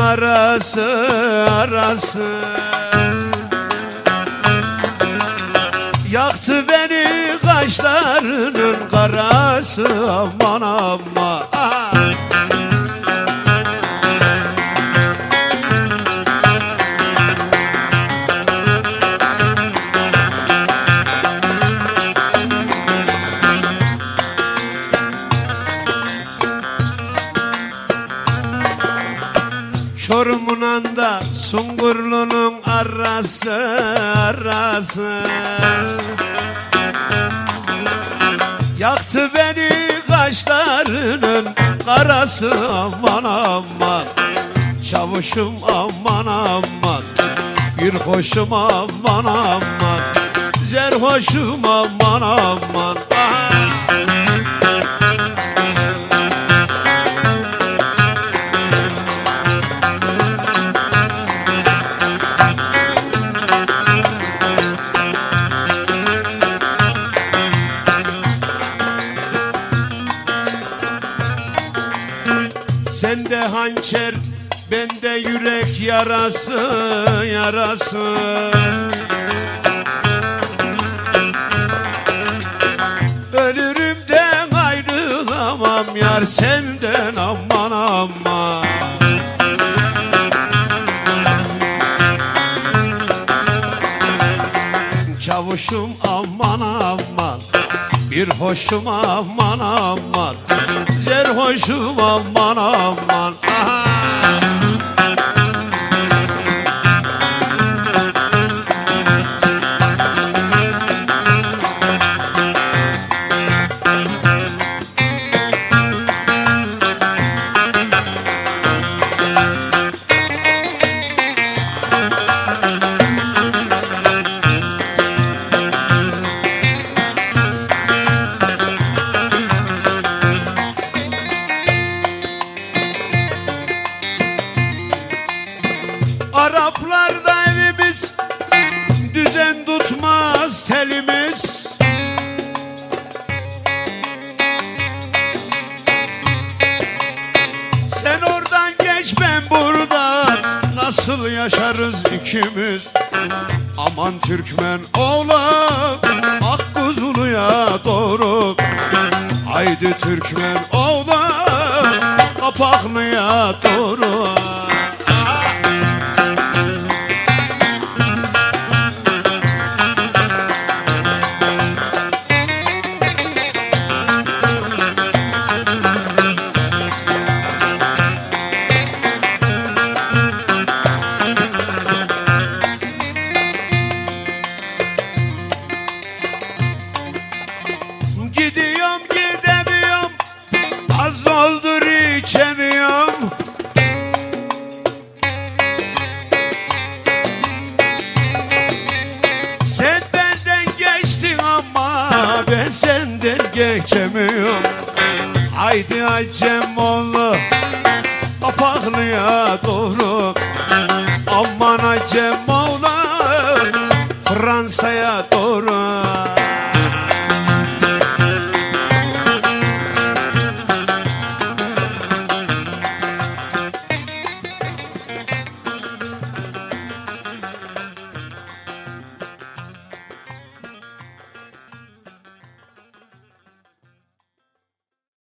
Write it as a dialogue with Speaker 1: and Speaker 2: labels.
Speaker 1: arası yaktı beni kaşlarının karası, aman aman. Çorum'un da Sungurlu'nun arası yaktı beni kaşlarının karası, aman aman. Çavuşum aman aman, bir hoşum aman aman, zerhoşum aman aman. Sende hançer, bende yürek yarası ölürümden ayrılamam yar senden, aman aman. Çavuşum aman aman, bir hoşum aman aman, zerhoşum aman aman. Araplarda evimiz, düzen tutmaz telimiz. Sen oradan geç, ben buradan, nasıl yaşarız ikimiz? Aman Türkmen oğlan, Akkuzulu'ya doğru. Haydi Türkmen oğlan, Kapaklı'ya doğru. Gidiyorum gidemiyorum, az doldur içemiyorum. Sen benden geçtin ama ben senden geçemiyorum. Haydi Acemoğlu, Kapaklı'ya doğru. Aman Acemoğlu, Fransa'ya doğru.